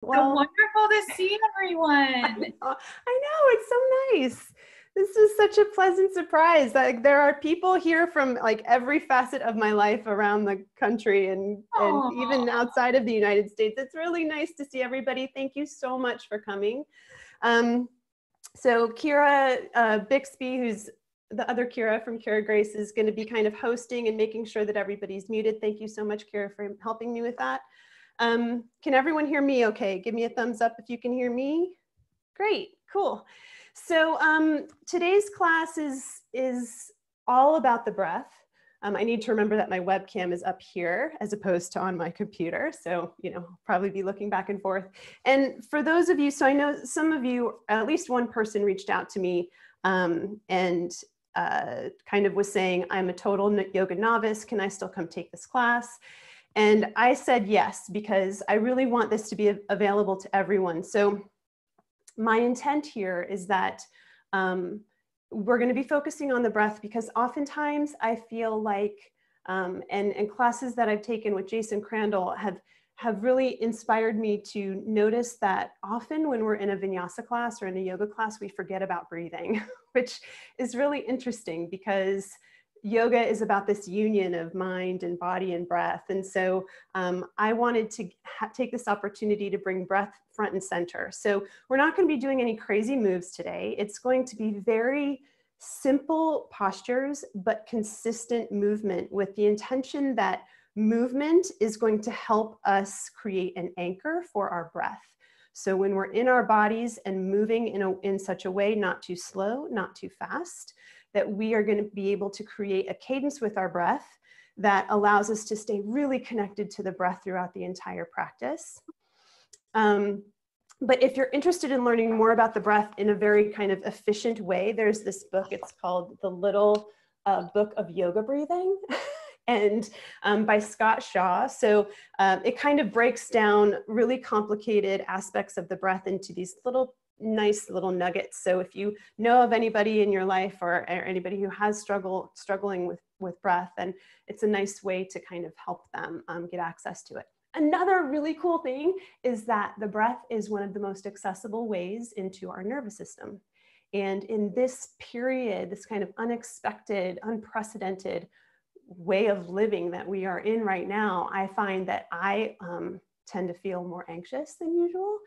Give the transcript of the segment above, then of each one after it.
So Well, wonderful to see everyone. I know, it's so nice. This is such a pleasant surprise. Like there are people here from like every facet of my life around the country and even Oh, outside of the United States. It's really nice to see everybody. Thank you so much for coming. So Kira Bixby, who's the other Kira from Kira Grace, is going to be kind of hosting and making sure that everybody's muted. Thank you so much, Kira, for helping me with that. Can everyone hear me okay? Give me a thumbs up if you can hear me. Great, cool. So today's class is all about the breath. I need to remember that my webcam is up here as opposed to on my computer. So, you know, probably be looking back and forth. And for those of you, so I know some of you, at least one person reached out to me and kind of was saying, I'm a total yoga novice. Can I still come take this class? And I said yes, because I really want this to be available to everyone. So my intent here is that we're going to be focusing on the breath because oftentimes I feel like, and classes that I've taken with Jason Crandall have really inspired me to notice that often when we're in a vinyasa class or in a yoga class, we forget about breathing, which is really interesting because yoga is about this union of mind and body and breath. And so I wanted to take this opportunity to bring breath front and center. So we're not going to be doing any crazy moves today. It's going to be very simple postures, but consistent movement with the intention that movement is going to help us create an anchor for our breath. So when we're in our bodies and moving in such a way, not too slow, not too fast, that we are going to be able to create a cadence with our breath that allows us to stay really connected to the breath throughout the entire practice. But if you're interested in learning more about the breath in a very kind of efficient way, there's this book, it's called The Little Book of Yoga Breathing. And by Scott Shaw. So it kind of breaks down really complicated aspects of the breath into these nice little nuggets. So if you know of anybody in your life or anybody who has struggling with breath, then it's a nice way to kind of help them get access to it. Another really cool thing is that the breath is one of the most accessible ways into our nervous system. And in this period, this kind of unexpected, unprecedented way of living that we are in right now, I find that I tend to feel more anxious than usual,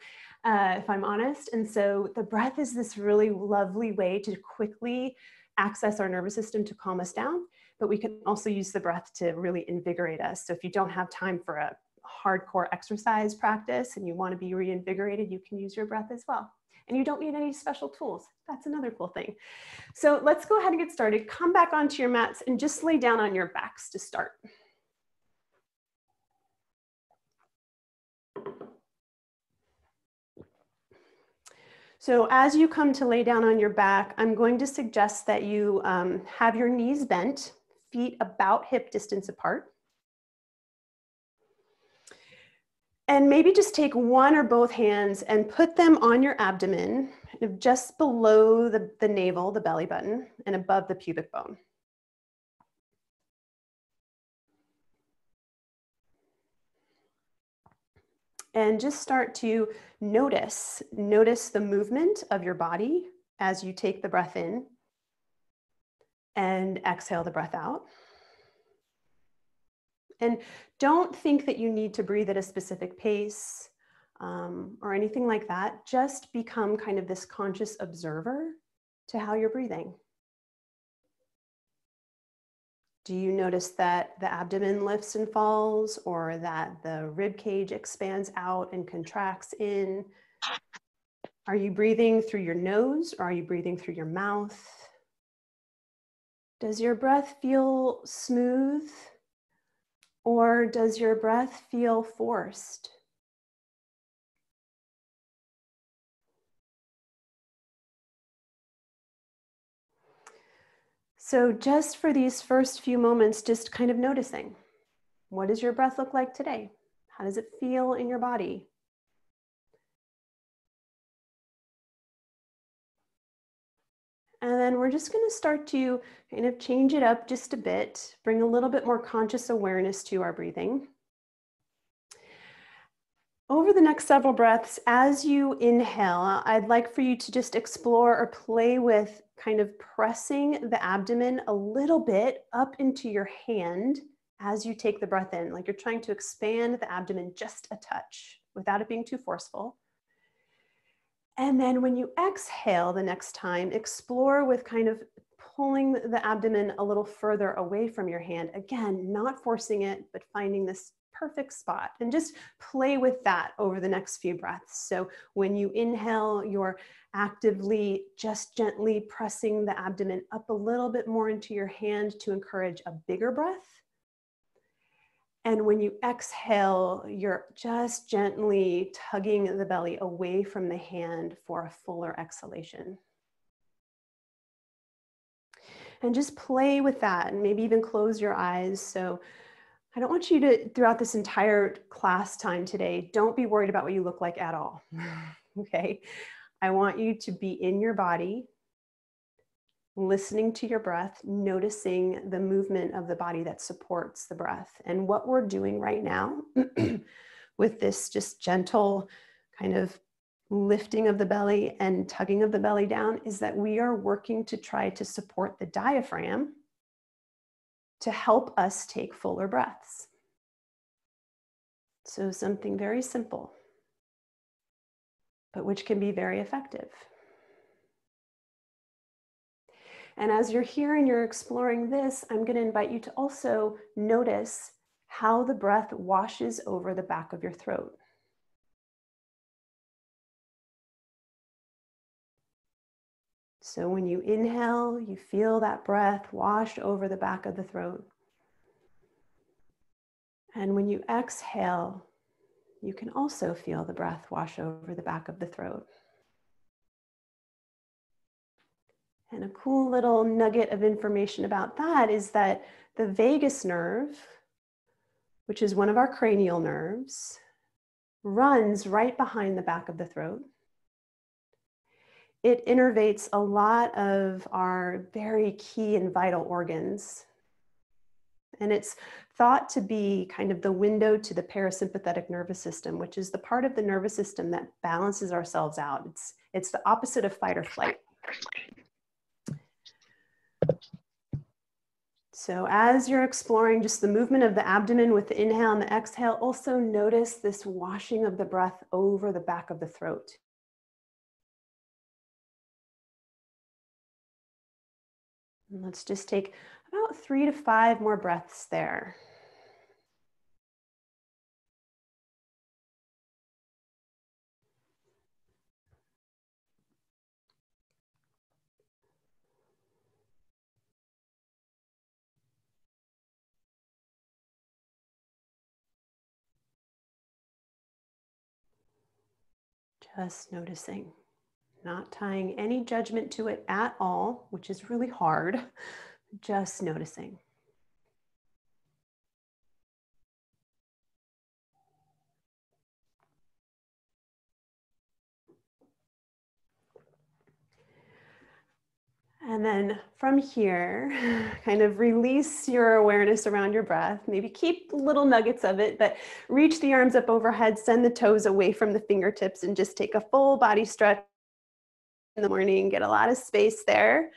if I'm honest. And so the breath is this really lovely way to quickly access our nervous system to calm us down, but we can also use the breath to really invigorate us. So if you don't have time for a hardcore exercise practice and you want to be reinvigorated, you can use your breath as well. And you don't need any special tools. That's another cool thing. So let's go ahead and get started. Come back onto your mats and just lay down on your backs to start. So as you come to lay down on your back, I'm going to suggest that you have your knees bent, feet about hip distance apart. And maybe just take one or both hands and put them on your abdomen, just below the navel, the belly button, and above the pubic bone. And just start to notice the movement of your body as you take the breath in and exhale the breath out. And don't think that you need to breathe at a specific pace or anything like that. Just become kind of this conscious observer to how you're breathing. Do you notice that the abdomen lifts and falls, or that the rib cage expands out and contracts in? Are you breathing through your nose, or are you breathing through your mouth? Does your breath feel smooth, or does your breath feel forced? So just for these first few moments, just kind of noticing, what does your breath look like today? How does it feel in your body? And then we're just going to start to kind of change it up just a bit, bring a little bit more conscious awareness to our breathing. Over the next several breaths, as you inhale, I'd like for you to just explore or play with kind of pressing the abdomen a little bit up into your hand as you take the breath in, like you're trying to expand the abdomen just a touch without it being too forceful. And then when you exhale the next time, explore with kind of pulling the abdomen a little further away from your hand. Again, not forcing it, but finding this perfect spot, and just play with that over the next few breaths. So when you inhale, you're actively just gently pressing the abdomen up a little bit more into your hand to encourage a bigger breath. And when you exhale, you're just gently tugging the belly away from the hand for a fuller exhalation. And just play with that, and maybe even close your eyes. So I don't want you to, throughout this entire class time today, don't be worried about what you look like at all, okay? I want you to be in your body, listening to your breath, noticing the movement of the body that supports the breath. And what we're doing right now with this just gentle kind of lifting of the belly and tugging of the belly down is that we are working to try to support the diaphragm to help us take fuller breaths. So something very simple, but which can be very effective. And as you're here and you're exploring this, I'm going to invite you to also notice how the breath washes over the back of your throat. So when you inhale, you feel that breath wash over the back of the throat. And when you exhale, you can also feel the breath wash over the back of the throat. And a cool little nugget of information about that is that the vagus nerve, which is one of our cranial nerves, runs right behind the back of the throat. It innervates a lot of our very key and vital organs. And it's thought to be kind of the window to the parasympathetic nervous system, which is the part of the nervous system that balances ourselves out. It's the opposite of fight or flight. So as you're exploring just the movement of the abdomen with the inhale and the exhale, also notice this washing of the breath over the back of the throat. And let's just take about 3 to 5 more breaths there. Just noticing, not tying any judgment to it at all, which is really hard, just noticing. And then from here, kind of release your awareness around your breath. Maybe keep little nuggets of it, but reach the arms up overhead, send the toes away from the fingertips, and just take a full body stretch in the morning. Get a lot of space there.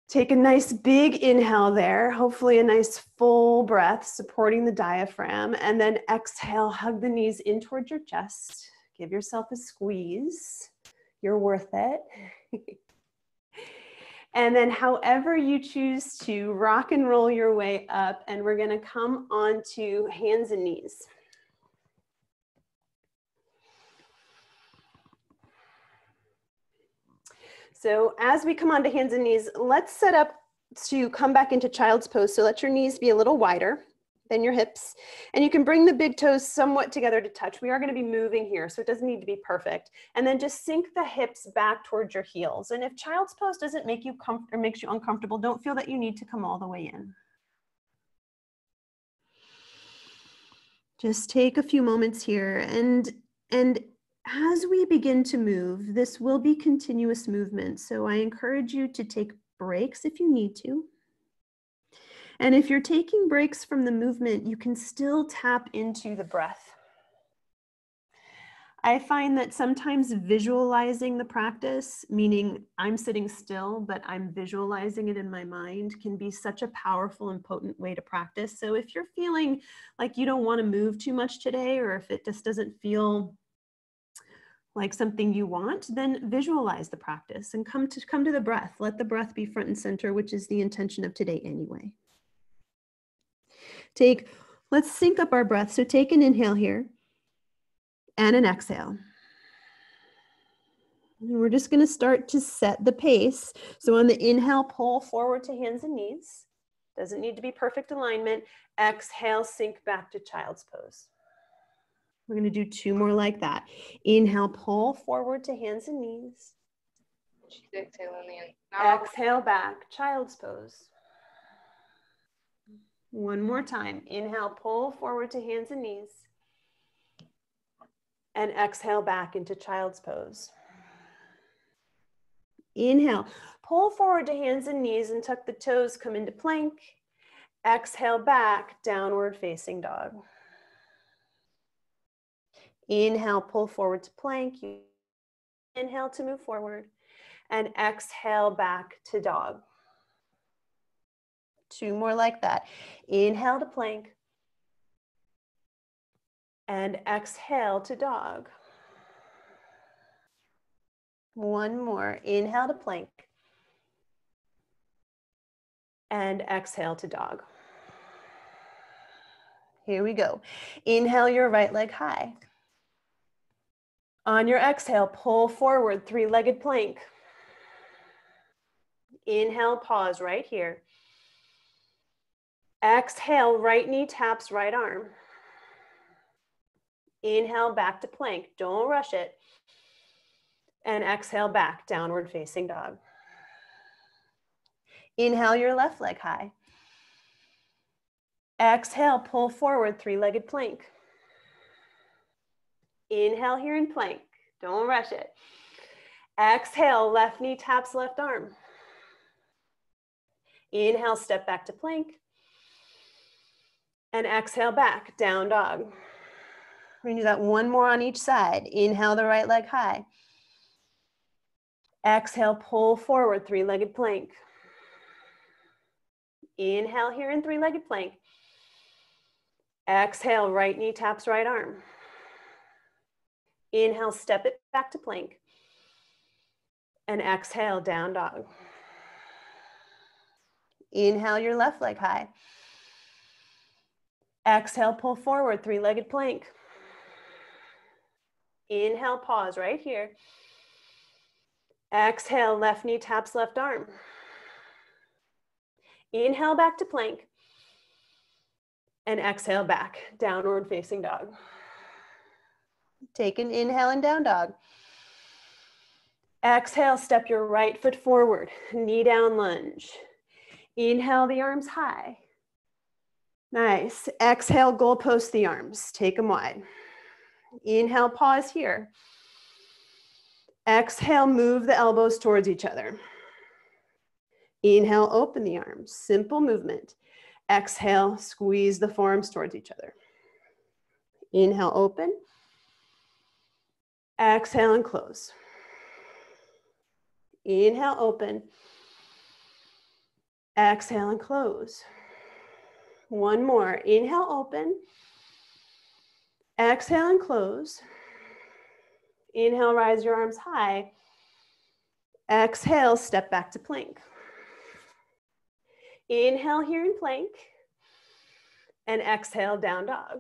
Take a nice big inhale there, hopefully a nice full breath supporting the diaphragm, and then exhale, hug the knees in towards your chest. Give yourself a squeeze. You're worth it. And then however you choose to rock and roll your way up, and we're going to come onto hands and knees. So as we come onto hands and knees, let's set up to come back into child's pose. So let your knees be a little wider than your hips, and you can bring the big toes somewhat together to touch. We are going to be moving here, so it doesn't need to be perfect. And then just sink the hips back towards your heels. And if child's pose doesn't make you comfortable or makes you uncomfortable, don't feel that you need to come all the way in. Just take a few moments here, and as we begin to move, this will be continuous movement. So I encourage you to take breaks if you need to. And if you're taking breaks from the movement, you can still tap into the breath. I find that sometimes visualizing the practice, meaning I'm sitting still, but I'm visualizing it in my mind, can be such a powerful and potent way to practice. So if you're feeling like you don't want to move too much today, or if it just doesn't feel like something you want, then visualize the practice and come to the breath. Let the breath be front and center, which is the intention of today anyway. Let's sync up our breath. So take an inhale here and an exhale. And we're just going to start to set the pace. So on the inhale, pull forward to hands and knees. Doesn't need to be perfect alignment. Exhale, sink back to child's pose. We're going to do 2 more like that. Inhale, pull forward to hands and knees. Exhale back, child's pose. 1 more time. Inhale, pull forward to hands and knees. And exhale back into child's pose. Inhale, pull forward to hands and knees and tuck the toes, come into plank. Exhale back, downward facing dog. Inhale, pull forward to plank. Inhale to move forward. And exhale back to dog. 2 more like that. Inhale to plank. And exhale to dog. 1 more. Inhale to plank. And exhale to dog. Here we go. Inhale your right leg high. On your exhale, pull forward, 3-legged plank. Inhale, pause right here. Exhale, right knee taps right arm. Inhale, back to plank. Don't rush it. And exhale back, downward facing dog. Inhale your left leg high. Exhale, pull forward, 3-legged plank. Inhale here in plank. Don't rush it. Exhale, left knee taps left arm. Inhale, step back to plank. And exhale back, down dog. We're gonna do that 1 more on each side. Inhale the right leg high. Exhale, pull forward, 3-legged plank. Inhale here in 3-legged plank. Exhale, right knee taps right arm. Inhale, step it back to plank. And exhale, down dog. Inhale your left leg high. Exhale, pull forward, 3-legged plank. Inhale, pause right here. Exhale, left knee taps left arm. Inhale back to plank. And exhale back, downward facing dog. Take an inhale and down dog. Exhale, step your right foot forward, knee down lunge. Inhale the arms high. Nice. Exhale, goalpost the arms. Take them wide. Inhale, pause here. Exhale, move the elbows towards each other. Inhale, open the arms. Simple movement. Exhale, squeeze the forearms towards each other. Inhale, open. Exhale and close. Inhale, open. Exhale and close. 1 more. Inhale, open. Exhale and close. Inhale, rise your arms high. Exhale, step back to plank. Inhale here in plank. And exhale, down dog.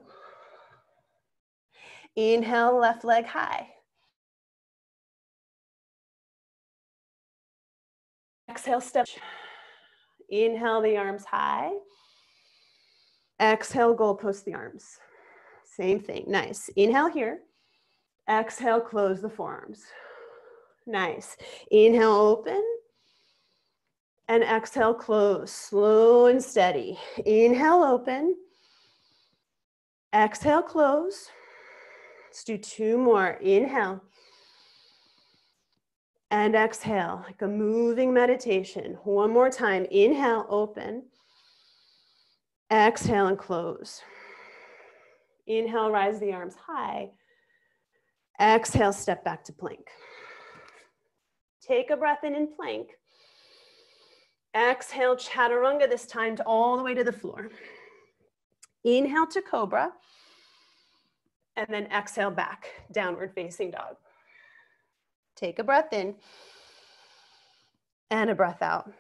Inhale, left leg high. Exhale, step. Inhale the arms high. Exhale, goalpost the arms. Same thing, nice. Inhale here. Exhale, close the forearms. Nice. Inhale, open. And exhale, close, slow and steady. Inhale, open. Exhale, close. Let's do 2 more. Inhale. And exhale, like a moving meditation. 1 more time. Inhale, open. Exhale and close. Inhale, rise the arms high. Exhale, step back to plank. Take a breath in plank. Exhale, chaturanga, this time to all the way to the floor. Inhale to cobra. And then exhale back, downward facing dog. Take a breath in and a breath out.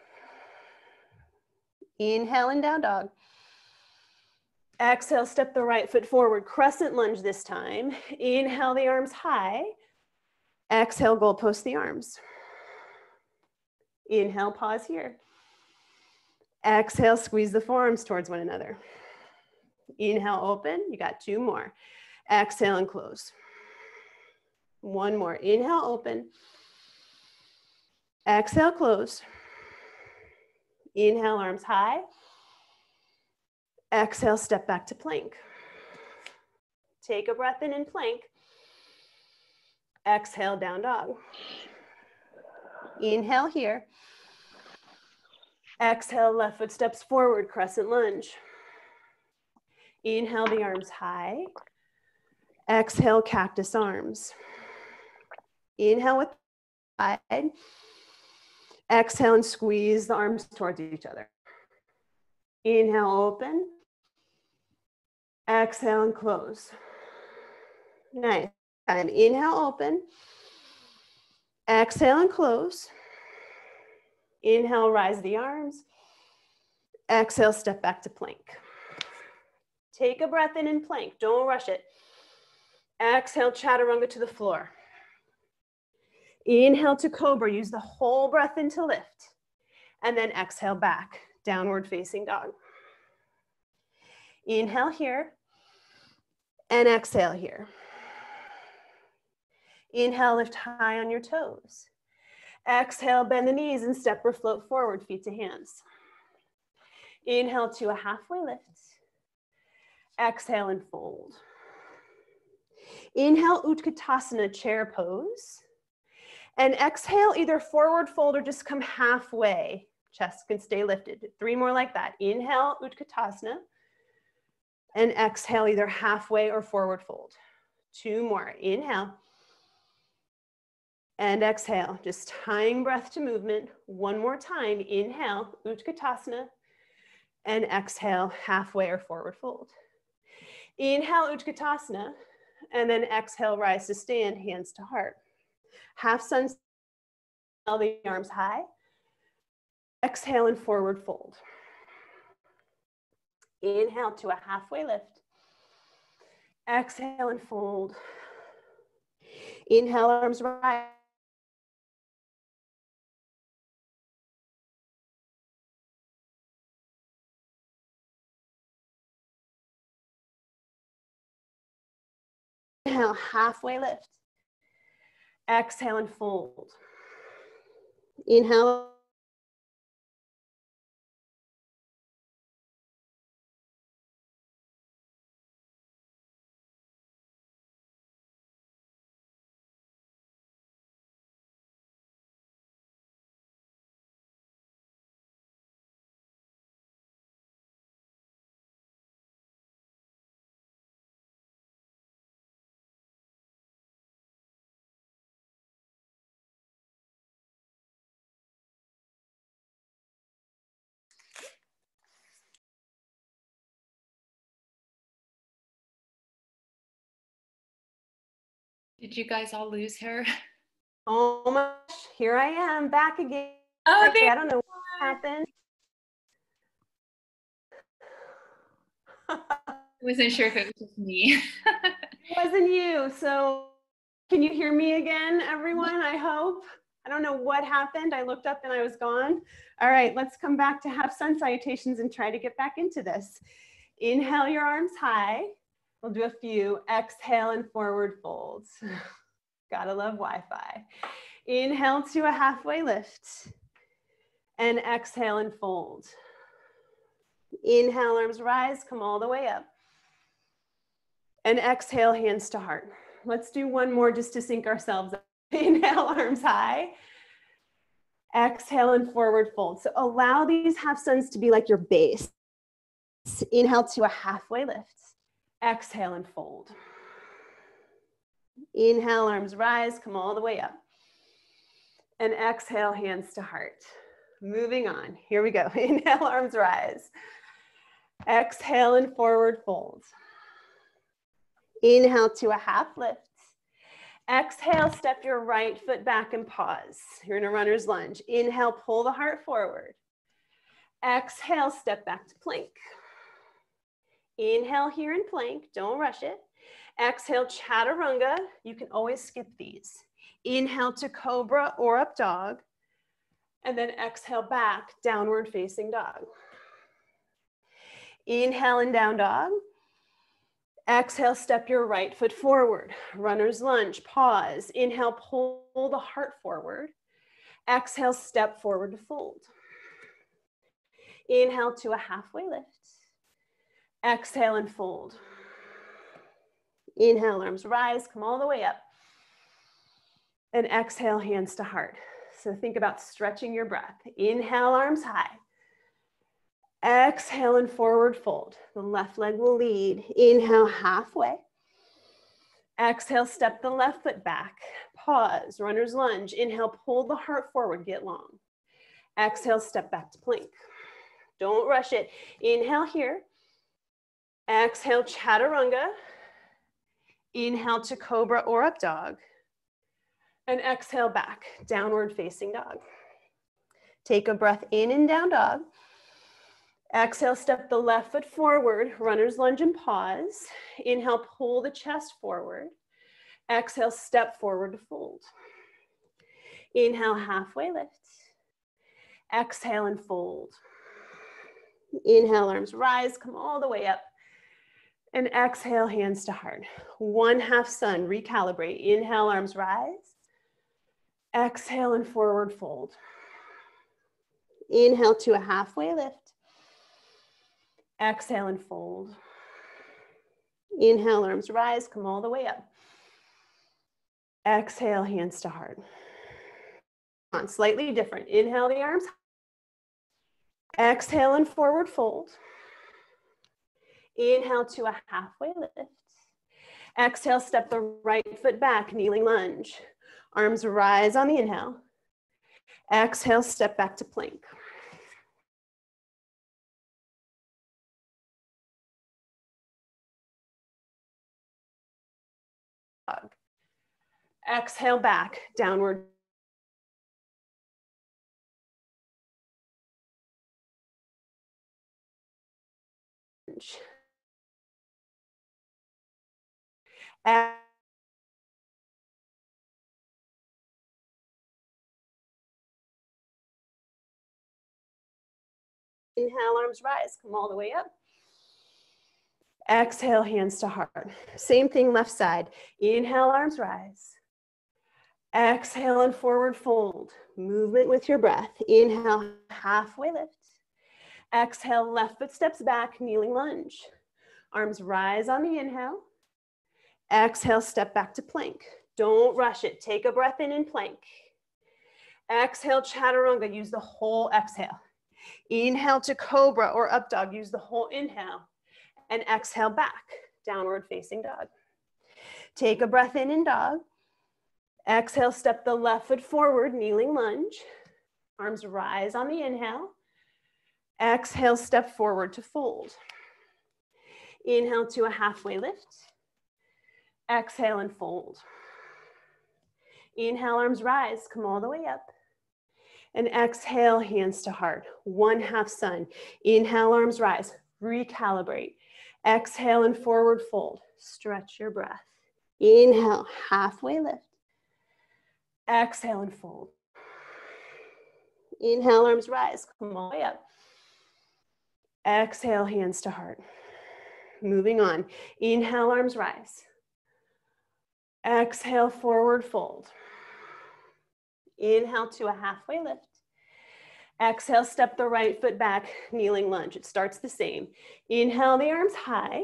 Inhale and down dog. Exhale, step the right foot forward, crescent lunge this time. Inhale the arms high. Exhale, goalpost the arms. Inhale, pause here. Exhale, squeeze the forearms towards one another. Inhale, open, you got two more. Exhale and close. One more, inhale, open. Exhale, close. Inhale, arms high. Exhale, step back to plank. Take a breath in plank. Exhale, down dog. Inhale here. Exhale, left foot steps forward, crescent lunge. Inhale the arms high. Exhale, cactus arms. Inhale with side. Exhale and squeeze the arms towards each other. Inhale, open. Exhale and close. Nice. And inhale, open. Exhale and close. Inhale, rise the arms. Exhale, step back to plank. Take a breath in plank. Don't rush it. Exhale, chaturanga to the floor. Inhale to cobra. Use the whole breath in to lift. And then exhale back, downward facing dog. Inhale here. And exhale here. Inhale, lift high on your toes. Exhale, bend the knees and step or float forward, feet to hands. Inhale to a halfway lift. Exhale and fold. Inhale, Utkatasana, chair pose. And exhale, either forward fold or just come halfway. Chest can stay lifted. 3 more like that. Inhale, Utkatasana. And exhale, either halfway or forward fold. 2 more. Inhale. And exhale, just tying breath to movement. 1 more time. Inhale, Utkatasana. And exhale, halfway or forward fold. Inhale, Utkatasana. And then exhale, rise to stand, hands to heart. Half sun, the arms high. Exhale and forward fold. Inhale to a halfway lift. Exhale and fold. Inhale, arms rise. Inhale, halfway lift. Exhale and fold. Inhale. Did you guys all lose her? Oh my gosh, here I am back again. Oh, I don't know what happened. I wasn't sure if it was just me. It wasn't you. So can you hear me again, everyone? I hope. I don't know what happened. I looked up and I was gone. All right, let's come back to half sun salutations and try to get back into this. Inhale your arms high. We'll do a few. Exhale and forward folds. Gotta love Wi-Fi. Inhale to a halfway lift. And exhale and fold. Inhale, arms rise, come all the way up. And exhale, hands to heart. Let's do 1 more just to sync ourselves up. Inhale, arms high. Exhale and forward fold. So allow these half suns to be like your base. Inhale to a halfway lift. Exhale and fold. Inhale, arms rise, come all the way up. And exhale, hands to heart. Moving on, here we go. Inhale, arms rise. Exhale and forward fold. Inhale to a half lift. Exhale, step your right foot back and pause. You're in a runner's lunge. Inhale, pull the heart forward. Exhale, step back to plank. Inhale here in plank, don't rush it. Exhale, chaturanga. You can always skip these. Inhale to cobra or up dog. And then exhale back, downward facing dog. Inhale and down dog. Exhale, step your right foot forward. Runner's lunge, pause. Inhale, pull the heart forward. Exhale, step forward to fold. Inhale to a halfway lift. Exhale and fold. Inhale, arms rise, come all the way up. And exhale, hands to heart. So think about stretching your breath. Inhale, arms high. Exhale and forward fold. The left leg will lead. Inhale, halfway. Exhale, step the left foot back. Pause, runner's lunge. Inhale, pull the heart forward, get long. Exhale, step back to plank. Don't rush it. Inhale here. Exhale, chaturanga. Inhale to cobra or up dog. And exhale back, downward facing dog. Take a breath in and down dog. Exhale, step the left foot forward, runner's lunge and pause. Inhale, pull the chest forward. Exhale, step forward to fold. Inhale, halfway lift. Exhale and fold. Inhale, arms rise, come all the way up. And exhale, hands to heart. One half sun, recalibrate. Inhale, arms rise. Exhale and forward fold. Inhale to a halfway lift. Exhale and fold. Inhale, arms rise, come all the way up. Exhale, hands to heart. On, slightly different. Inhale the arms. Exhale and forward fold. Inhale to a halfway lift. Exhale, step the right foot back, kneeling lunge. Arms rise on the inhale. Exhale, step back to plank. Exhale back, downward. Inhale, arms rise, come all the way up. Exhale, hands to heart. Same thing, left side. Inhale, arms rise. Exhale and forward fold. Movement with your breath. Inhale, halfway lift. Exhale, left foot steps back, kneeling lunge. Arms rise on the inhale. Exhale, step back to plank. Don't rush it. Take a breath in and plank. Exhale, chaturanga. Use the whole exhale. Inhale to cobra or up dog. Use the whole inhale. And exhale back, downward facing dog. Take a breath in dog. Exhale, step the left foot forward, kneeling lunge. Arms rise on the inhale. Exhale, step forward to fold. Inhale to a halfway lift. Exhale and fold. Inhale, arms rise, come all the way up. And exhale, hands to heart. One half sun. Inhale, arms rise, recalibrate. Exhale and forward fold. Stretch your breath. Inhale, halfway lift. Exhale and fold. Inhale, arms rise, come all the way up. Exhale, hands to heart. Moving on. Inhale, arms rise. Exhale, forward fold. Inhale to a halfway lift. Exhale, step the right foot back, kneeling lunge. It starts the same. Inhale the arms high.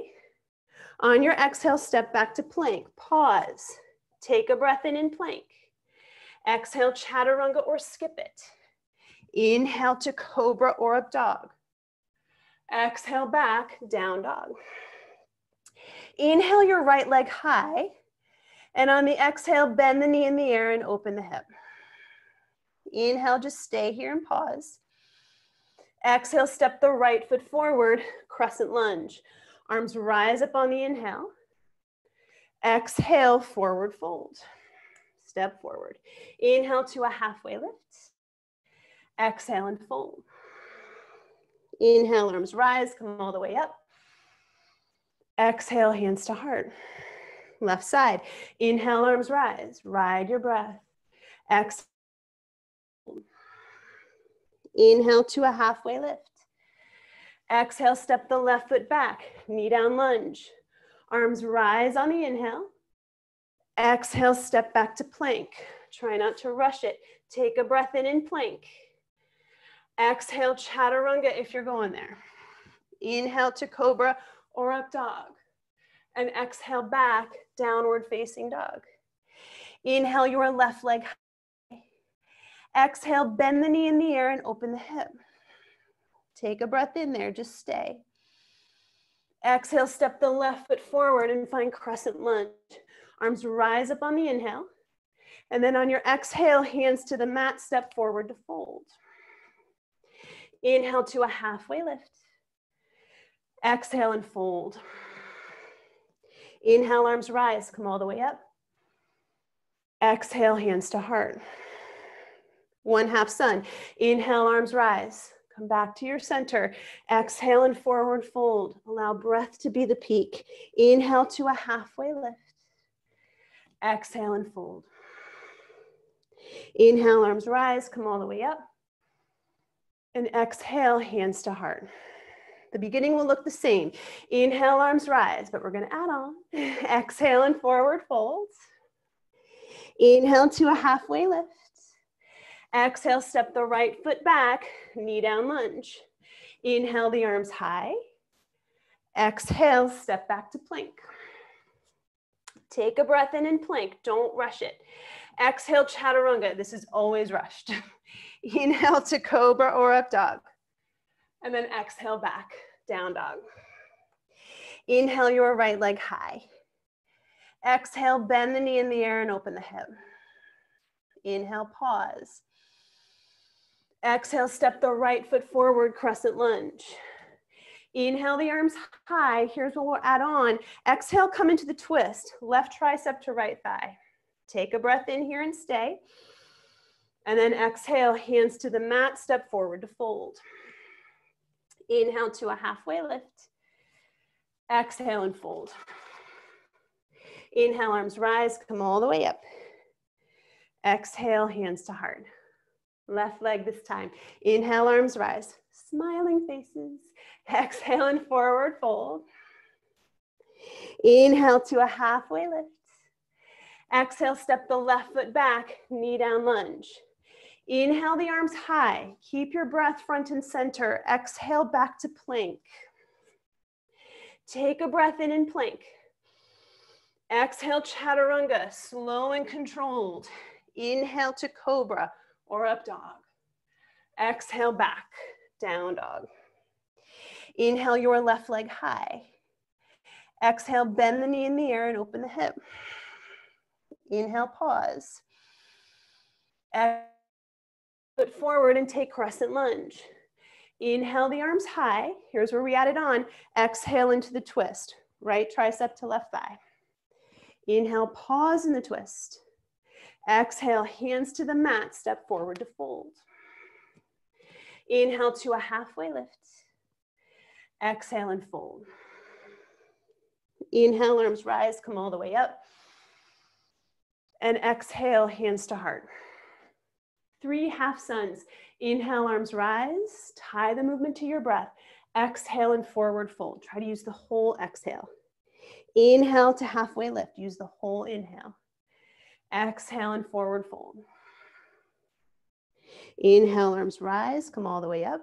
On your exhale, step back to plank. Pause. Take a breath in plank. Exhale, chaturanga or skip it. Inhale to cobra or up dog. Exhale back, down dog. Inhale your right leg high. And on the exhale, bend the knee in the air and open the hip. Inhale, just stay here and pause. Exhale, step the right foot forward, crescent lunge. Arms rise up on the inhale. Exhale, forward fold. Step forward. Inhale to a halfway lift. Exhale and fold. Inhale, arms rise, come all the way up. Exhale, hands to heart. Left side. Inhale, arms rise. Ride your breath. Exhale. Inhale to a halfway lift. Exhale, step the left foot back. Knee down lunge. Arms rise on the inhale. Exhale, step back to plank. Try not to rush it. Take a breath in plank. Exhale, chaturanga if you're going there. Inhale to cobra or up dog. And exhale back, downward facing dog. Inhale your left leg high. Exhale, bend the knee in the air and open the hip. Take a breath in there, just stay. Exhale, step the left foot forward and find crescent lunge. Arms rise up on the inhale. And then on your exhale, hands to the mat, step forward to fold. Inhale to a halfway lift. Exhale and fold. Inhale, arms rise, come all the way up. Exhale, hands to heart. One half sun. Inhale, arms rise. Come back to your center. Exhale and forward fold. Allow breath to be the peak. Inhale to a halfway lift. Exhale and fold. Inhale, arms rise, come all the way up. And exhale, hands to heart. The beginning will look the same. Inhale, arms rise, but we're going to add on. Exhale and forward fold. Inhale to a halfway lift. Exhale, step the right foot back, knee down lunge. Inhale the arms high. Exhale, step back to plank. Take a breath in plank, don't rush it. Exhale, chaturanga, this is always rushed. Inhale to cobra or up dog. And then exhale back, down dog. Inhale your right leg high. Exhale, bend the knee in the air and open the hip. Inhale, pause. Exhale, step the right foot forward, crescent lunge. Inhale the arms high. Here's what we'll add on. Exhale, come into the twist. Left tricep to right thigh. Take a breath in here and stay. And then exhale, hands to the mat, step forward to fold. Inhale to a halfway lift. Exhale and fold. Inhale, arms rise, come all the way up. Exhale, hands to heart. Left leg this time. Inhale, arms rise. Smiling faces. Exhale and forward fold. Inhale to a halfway lift. Exhale, step the left foot back, knee down lunge. Inhale the arms high. Keep your breath front and center. Exhale back to plank. Take a breath in plank. Exhale, chaturanga, slow and controlled. Inhale to cobra or up dog. Exhale back, down dog. Inhale your left leg high. Exhale, bend the knee in the air and open the hip. Inhale, pause. Foot forward and take crescent lunge. Inhale the arms high. Here's where we added on. Exhale into the twist. Right tricep to left thigh. Inhale, pause in the twist. Exhale, hands to the mat, step forward to fold. Inhale to a halfway lift. Exhale and fold. Inhale, arms rise, come all the way up. And exhale, hands to heart. 3 half suns. Inhale, arms rise. Tie the movement to your breath. Exhale and forward fold. Try to use the whole exhale. Inhale to halfway lift. Use the whole inhale. Exhale and forward fold. Inhale, arms rise. Come all the way up.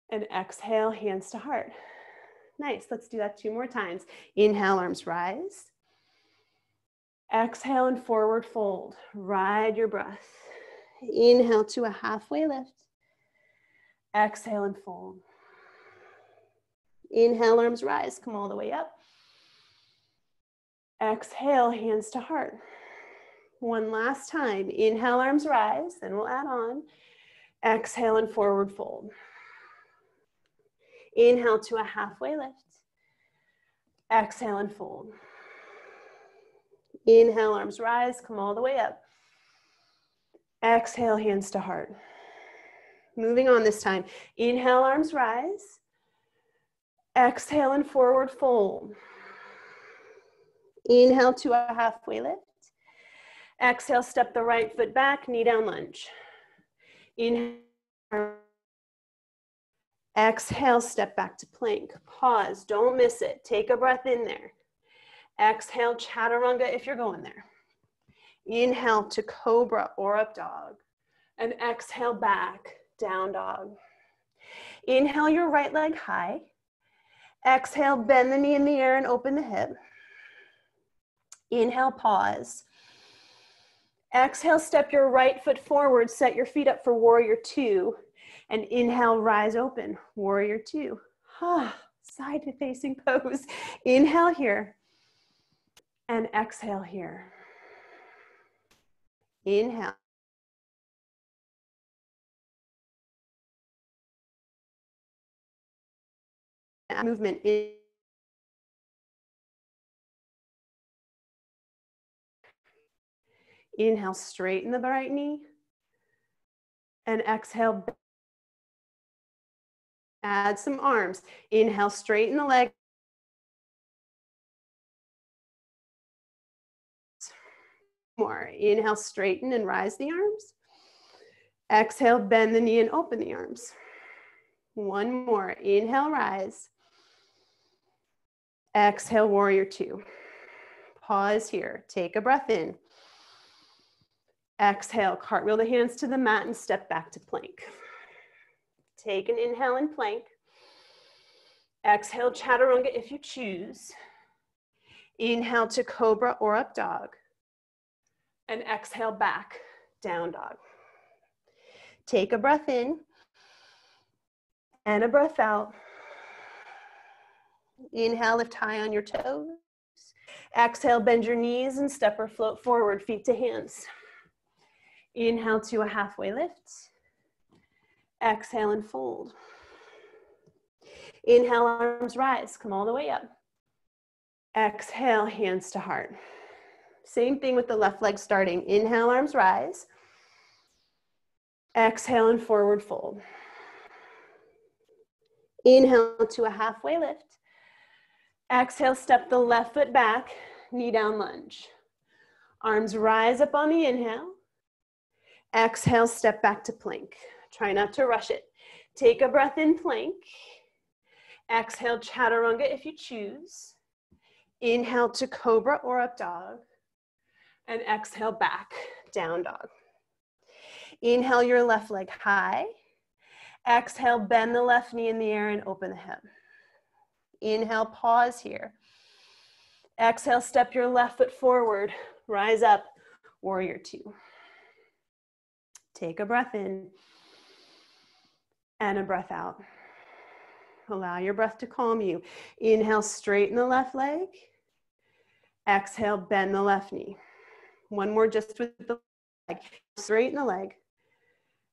And exhale, hands to heart. Nice. Let's do that 2 more times. Inhale, arms rise. Exhale and forward fold. Ride your breath. Inhale to a halfway lift. Exhale and fold. Inhale, arms rise. Come all the way up. Exhale, hands to heart. One last time. Inhale, arms rise, then we'll add on. Exhale and forward fold. Inhale to a halfway lift. Exhale and fold. Inhale, arms rise, come all the way up. Exhale, hands to heart. Moving on this time. Inhale, arms rise. Exhale and forward fold. Inhale to a halfway lift. Exhale, step the right foot back, knee down lunge. Inhale. Exhale, step back to plank. Pause, don't miss it. Take a breath in there. Exhale, chaturanga if you're going there. Inhale to cobra or up dog. And exhale back, down dog. Inhale your right leg high. Exhale, bend the knee in the air and open the hip. Inhale, pause. Exhale, step your right foot forward, set your feet up for warrior two. And inhale, rise open, warrior two. Side to facing pose. Inhale here. And exhale here. Inhale. Movement in. Inhale, straighten the right knee. And exhale, add some arms. Inhale, straighten the leg. More. Inhale, straighten and rise the arms. Exhale, bend the knee and open the arms. One more. Inhale, rise. Exhale, warrior two. Pause here. Take a breath in. Exhale, cartwheel the hands to the mat and step back to plank. Take an inhale in plank. Exhale, chaturanga if you choose. Inhale to cobra or up dog. And exhale back, down dog. Take a breath in and a breath out. Inhale, lift high on your toes. Exhale, bend your knees and step or float forward, feet to hands. Inhale to a halfway lift. Exhale and fold. Inhale, arms rise, come all the way up. Exhale, hands to heart. Same thing with the left leg starting. Inhale, arms rise. Exhale and forward fold. Inhale to a halfway lift. Exhale, step the left foot back, knee down lunge. Arms rise up on the inhale. Exhale, step back to plank. Try not to rush it. Take a breath in plank. Exhale, chaturanga if you choose. Inhale to cobra or up dog. And exhale back, down dog. Inhale your left leg high. Exhale, bend the left knee in the air and open the hip. Inhale, pause here. Exhale, step your left foot forward. Rise up, warrior two. Take a breath in and a breath out. Allow your breath to calm you. Inhale, straighten the left leg. Exhale, bend the left knee. One more just with the leg. Straighten the leg.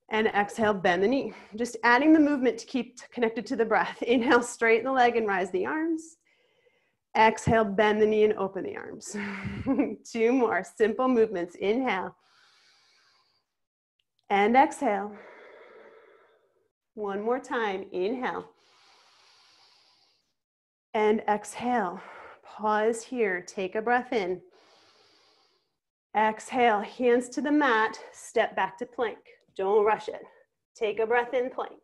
And exhale, bend the knee. Just adding the movement to keep connected to the breath. Inhale, straighten the leg and rise the arms. Exhale, bend the knee and open the arms. Two more simple movements. Inhale. And exhale. One more time. Inhale. And exhale. Pause here. Take a breath in. Exhale. Hands to the mat. Step back to plank. Don't rush it. Take a breath in, plank.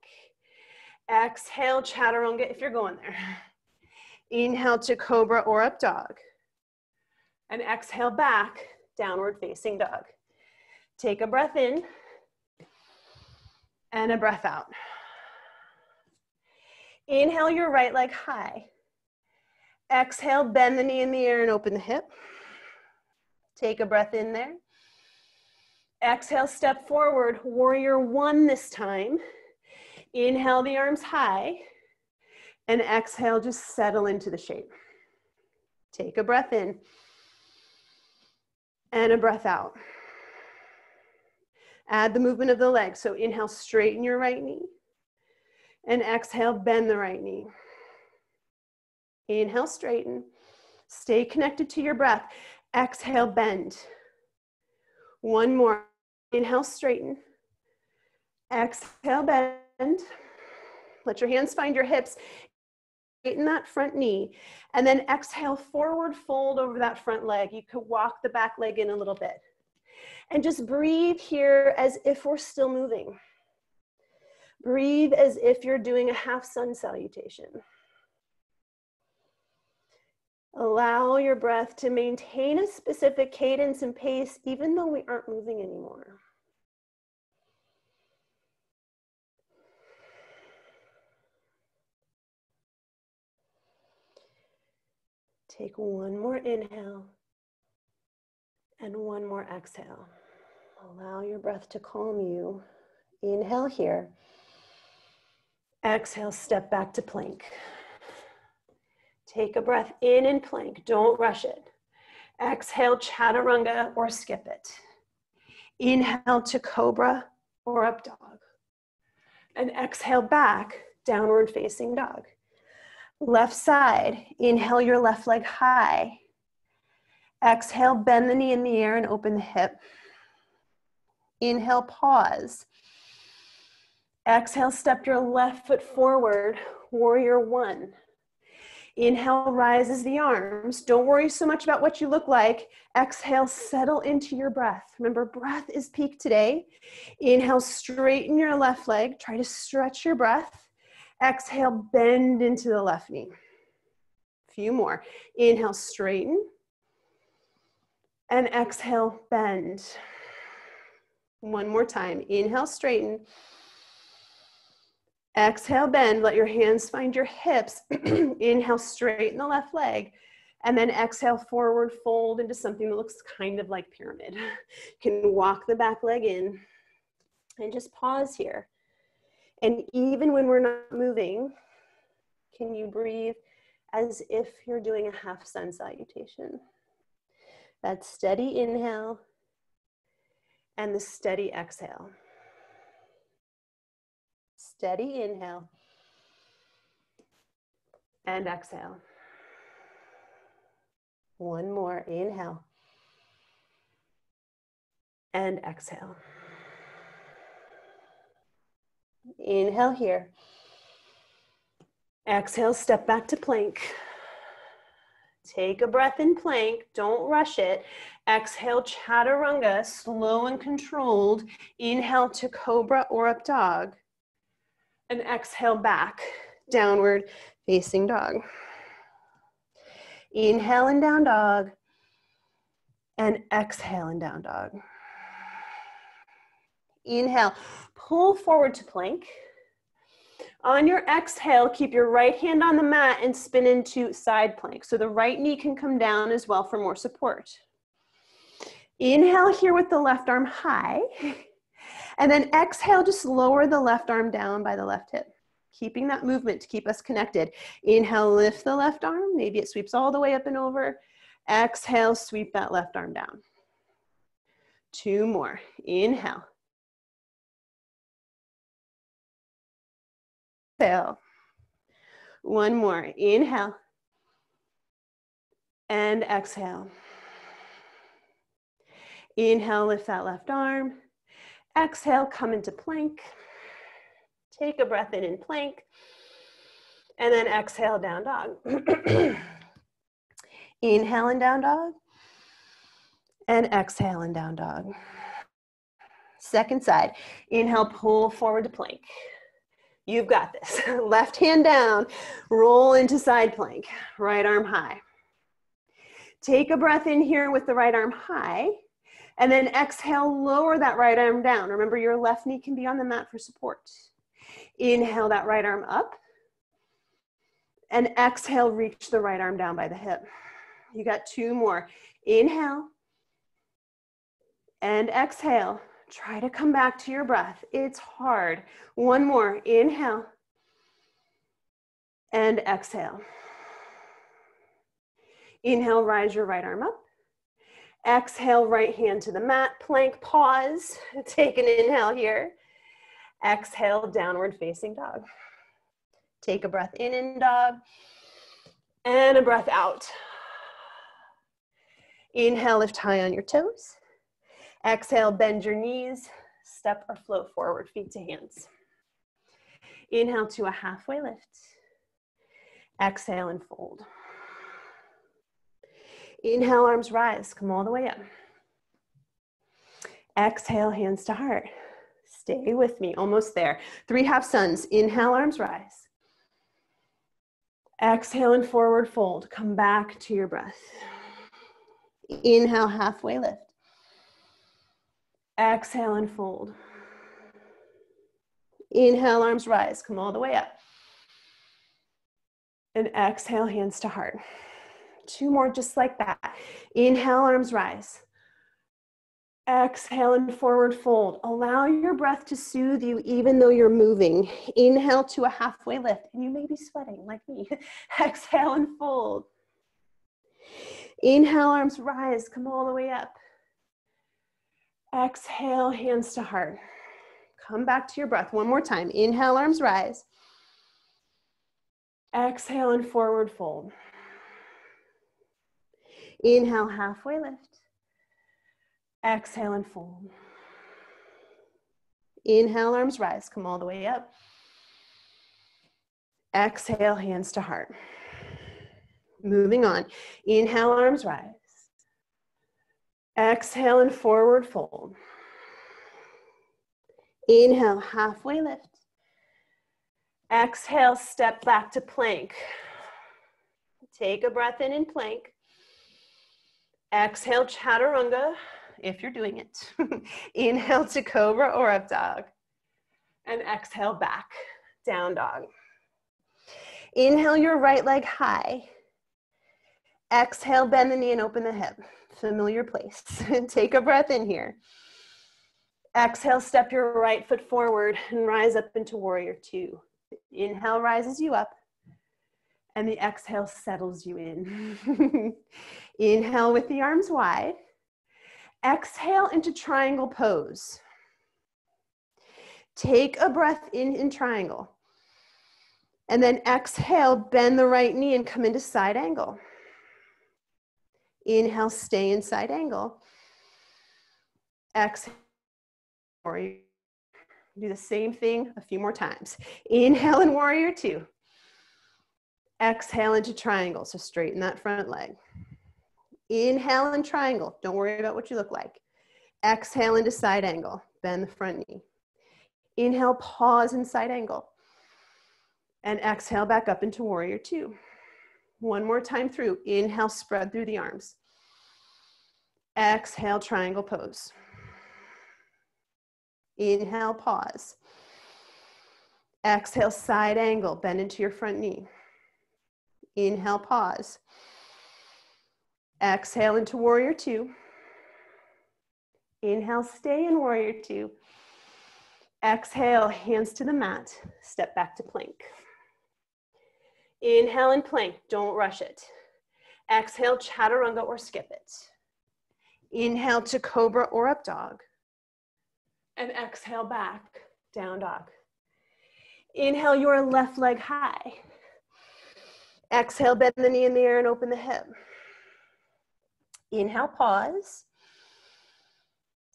Exhale, chaturanga if you're going there. Inhale to cobra or up dog. And exhale back, downward facing dog. Take a breath in and a breath out. Inhale your right leg high. Exhale, bend the knee in the air and open the hip. Take a breath in there. Exhale, step forward, warrior one this time. Inhale the arms high. And exhale, just settle into the shape. Take a breath in. And a breath out. Add the movement of the legs. So inhale, straighten your right knee. And exhale, bend the right knee. Inhale, straighten. Stay connected to your breath. Exhale, bend. One more. Inhale, straighten. Exhale, bend. Let your hands find your hips. Straighten that front knee. And then exhale, forward fold over that front leg. You could walk the back leg in a little bit. And just breathe here as if we're still moving. Breathe as if you're doing a half sun salutation. Allow your breath to maintain a specific cadence and pace, even though we aren't moving anymore. Take one more inhale and one more exhale. Allow your breath to calm you. Inhale here. Exhale, step back to plank. Take a breath in and plank. Don't rush it. Exhale, chaturanga or skip it. Inhale to cobra or up dog. And exhale back, downward facing dog. Left side, inhale your left leg high. Exhale, bend the knee in the air and open the hip. Inhale, pause. Exhale, step your left foot forward, warrior one. Inhale, rises the arms. Don't worry so much about what you look like. Exhale, settle into your breath. Remember, breath is peak today. Inhale, straighten your left leg. Try to stretch your breath. Exhale, bend into the left knee. A few more. Inhale, straighten. And exhale, bend. One more time. Inhale, straighten. Exhale, bend. Let your hands find your hips. Inhale, straighten the left leg. And then exhale, forward fold into something that looks kind of like pyramid. You can walk the back leg in and just pause here. And even when we're not moving, can you breathe as if you're doing a half sun salutation? That steady inhale and the steady exhale. Steady inhale and exhale. One more, inhale and exhale. Inhale here. Exhale, step back to plank. Take a breath in plank, don't rush it. Exhale, chaturanga, slow and controlled. Inhale to cobra or up dog. And exhale back, downward facing dog. Inhale and down dog. And exhale and down dog. Inhale, pull forward to plank. On your exhale, keep your right hand on the mat and spin into side plank. So the right knee can come down as well for more support. Inhale here with the left arm high. And then exhale, just lower the left arm down by the left hip. Keeping that movement to keep us connected. Inhale, lift the left arm. Maybe it sweeps all the way up and over. Exhale, sweep that left arm down. Two more. Inhale. Exhale. One more. Inhale. And exhale. Inhale, lift that left arm. Exhale, come into plank. Take a breath in plank. And then exhale, down dog. Inhale and down dog. And exhale and down dog. Second side. Inhale, pull forward to plank. You've got this. Left hand down, roll into side plank. Right arm high. Take a breath in here with the right arm high. And then exhale, lower that right arm down. Remember, your left knee can be on the mat for support. Inhale that right arm up. And exhale, reach the right arm down by the hip. You got two more. Inhale. And exhale. Try to come back to your breath. It's hard. One more. Inhale. And exhale. Inhale, rise your right arm up. Exhale, right hand to the mat, plank, pause. Take an inhale here. Exhale, downward facing dog. Take a breath in dog, and a breath out. Inhale, lift high on your toes. Exhale, bend your knees, step or float forward, feet to hands. Inhale to a halfway lift. Exhale and fold. Inhale, arms rise, come all the way up. Exhale, hands to heart. Stay with me, almost there. 3 half suns. Inhale, arms rise. Exhale and forward fold. Come back to your breath. Inhale, halfway lift. Exhale and fold. Inhale, arms rise. Come all the way up. And exhale, hands to heart. 2 more just like that. Inhale, arms rise. Exhale and forward fold. Allow your breath to soothe you even though you're moving. Inhale to a halfway lift. And you may be sweating like me. Exhale and fold. Inhale, arms rise. Come all the way up. Exhale, hands to heart. Come back to your breath. 1 more time. Inhale, arms rise. Exhale and forward fold. Inhale, halfway lift. Exhale and fold. Inhale, arms rise. Come all the way up. Exhale, hands to heart. Moving on. Inhale, arms rise. Exhale and forward fold. Inhale, halfway lift. Exhale, step back to plank. Take a breath in plank. Exhale, chaturanga, if you're doing it. Inhale to cobra or up dog. And exhale back, down dog. Inhale your right leg high. Exhale, bend the knee and open the hip. Familiar place. Take a breath in here. Exhale, step your right foot forward and rise up into warrior 2. Inhale rises you up. And the exhale settles you in. Inhale with the arms wide. Exhale into triangle pose. Take a breath in triangle. And then exhale, bend the right knee and come into side angle. Inhale, stay in side angle. Exhale. Do the same thing a few more times. Inhale in warrior 2. Exhale into triangle, so straighten that front leg. Inhale in triangle, don't worry about what you look like. Exhale into side angle, bend the front knee. Inhale, pause in side angle. And exhale back up into warrior 2. 1 more time through. Inhale, spread through the arms. Exhale, triangle pose. Inhale, pause. Exhale, side angle, bend into your front knee. Inhale, pause. Exhale into warrior 2. Inhale, stay in warrior 2. Exhale, hands to the mat. Step back to plank. Inhale and plank, don't rush it. Exhale, chaturanga or skip it. Inhale to cobra or up dog. And exhale back, down dog. Inhale your left leg high. Exhale, bend the knee in the air and open the hip. Inhale, pause.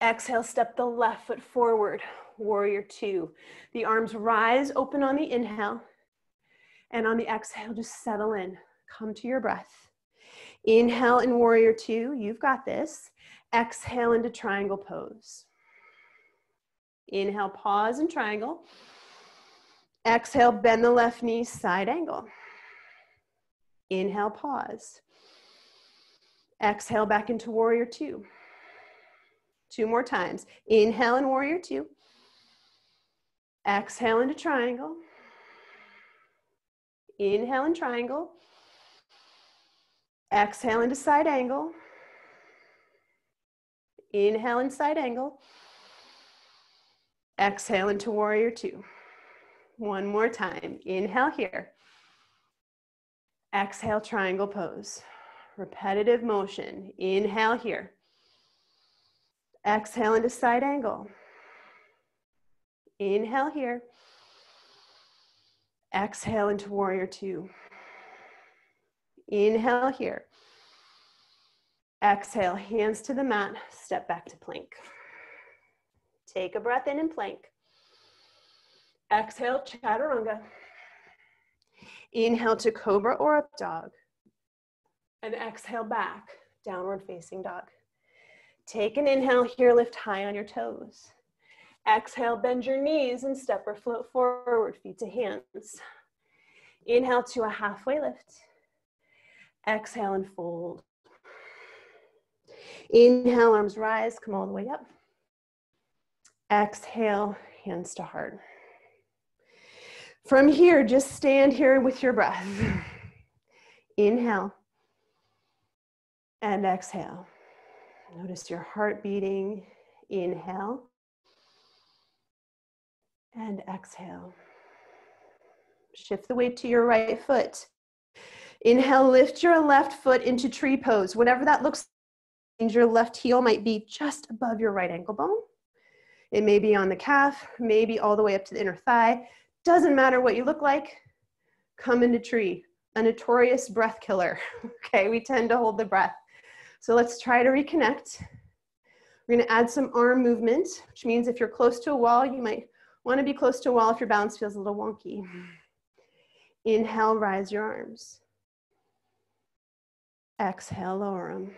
Exhale, step the left foot forward, warrior 2. The arms rise, open on the inhale. And on the exhale, just settle in. Come to your breath. Inhale in warrior 2, you've got this. Exhale into triangle pose. Inhale, pause in triangle. Exhale, bend the left knee, side angle. Inhale, pause. Exhale back into warrior 2. 2 more times. Inhale in warrior 2. Exhale into triangle. Inhale in triangle. Exhale into side angle. Inhale in side angle. Exhale into warrior 2. 1 more time. Inhale here. Exhale, triangle pose. Repetitive motion. Inhale here. Exhale into side angle. Inhale here. Exhale into warrior two. Inhale here. Exhale, hands to the mat, step back to plank. Take a breath in and plank. Exhale, chaturanga. Inhale to cobra or up dog. And exhale back, downward facing dog. Take an inhale here, lift high on your toes. Exhale, bend your knees and step or float forward, feet to hands. Inhale to a halfway lift. Exhale and fold. Inhale, arms rise, come all the way up. Exhale, hands to heart. From here, just stand here with your breath. Inhale and exhale. Notice your heart beating. Inhale and exhale. Shift the weight to your right foot. Inhale, lift your left foot into tree pose. Whatever that looks like, your left heel might be just above your right ankle bone. It may be on the calf, maybe all the way up to the inner thigh. Doesn't matter what you look like. Come into tree, a notorious breath killer. Okay, we tend to hold the breath. So let's try to reconnect. We're gonna add some arm movement, which means if you're close to a wall, you might wanna be close to a wall if your balance feels a little wonky. Inhale, rise your arms. Exhale, lower them.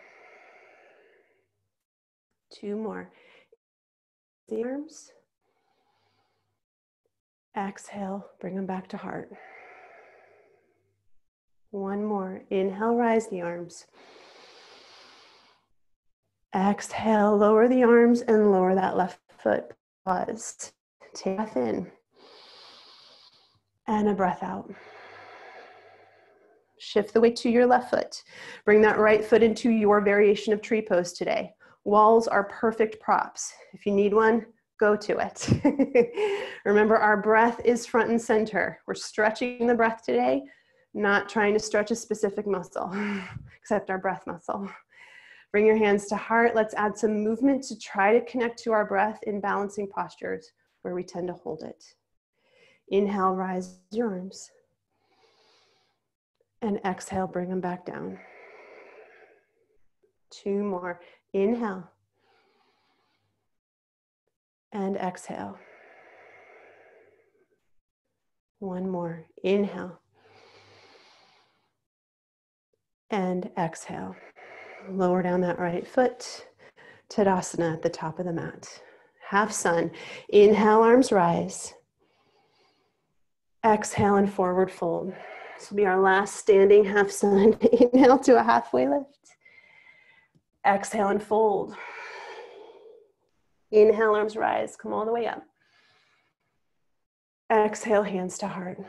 Two more. The arms. Exhale, bring them back to heart. One more. Inhale, rise the arms. Exhale, lower the arms and lower that left foot. Pause. Take a breath in. And a breath out. Shift the weight to your left foot. Bring that right foot into your variation of tree pose today. Walls are perfect props. If you need one, go to it. Remember, our breath is front and center. We're stretching the breath today, not trying to stretch a specific muscle, except our breath muscle. Bring your hands to heart. Let's add some movement to try to connect to our breath in balancing postures where we tend to hold it. Inhale, rise your arms. And exhale, bring them back down. Two more. Inhale. And exhale. One more. Inhale. And exhale. Lower down that right foot. Tadasana at the top of the mat. Half sun. Inhale, arms rise. Exhale and forward fold. This will be our last standing half sun. Inhale to a halfway lift. Exhale and fold. Inhale, arms rise, come all the way up. Exhale, hands to heart.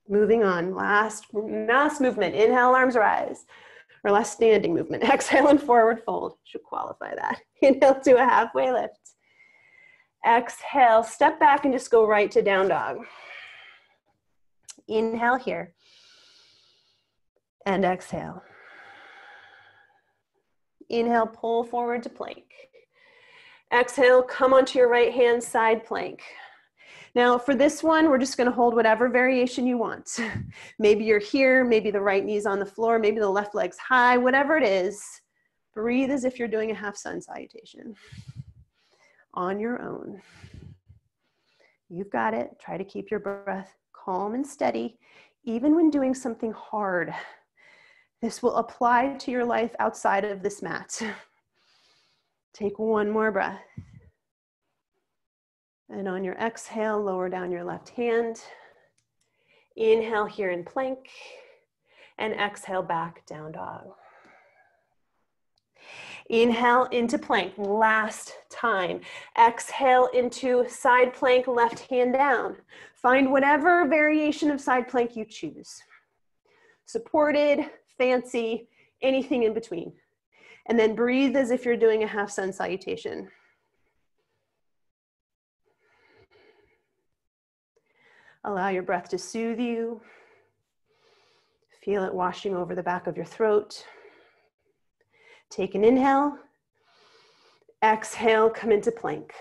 Moving on, last movement. Inhale, arms rise. Or last standing movement. Exhale and forward fold. Should qualify that. Inhale to a halfway lift. Exhale, step back and just go right to down dog. Inhale here. And exhale. Inhale, pull forward to plank. Exhale, come onto your right hand, side plank. Now for this one, we're just gonna hold whatever variation you want. Maybe you're here, maybe the right knee's on the floor, maybe the left leg's high, whatever it is. Breathe as if you're doing a half sun salutation on your own. You've got it. Try to keep your breath calm and steady, even when doing something hard. This will apply to your life outside of this mat. Take one more breath. And on your exhale, lower down your left hand. Inhale here in plank. And exhale back, down dog. Inhale into plank, last time. Exhale into side plank, left hand down. Find whatever variation of side plank you choose. Supported, fancy, anything in between. And then breathe as if you're doing a half sun salutation. Allow your breath to soothe you. Feel it washing over the back of your throat. Take an inhale. Exhale, come into plank.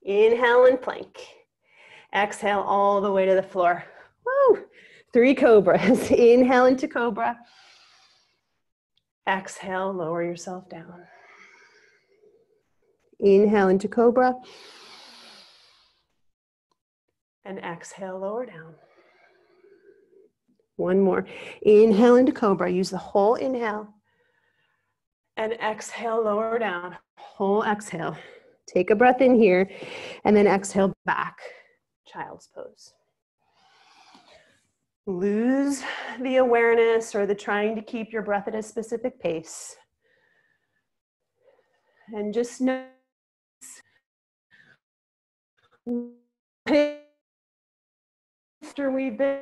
Inhale and plank. Exhale all the way to the floor. Woo! 3 cobras. Inhale into cobra. Exhale, lower yourself down. Inhale into cobra. And exhale, lower down. One more. Inhale into cobra. Use the whole inhale. And exhale, lower down. Whole exhale. Take a breath in here. And then exhale back. Child's pose. Lose the awareness or the trying to keep your breath at a specific pace. And just notice after we've been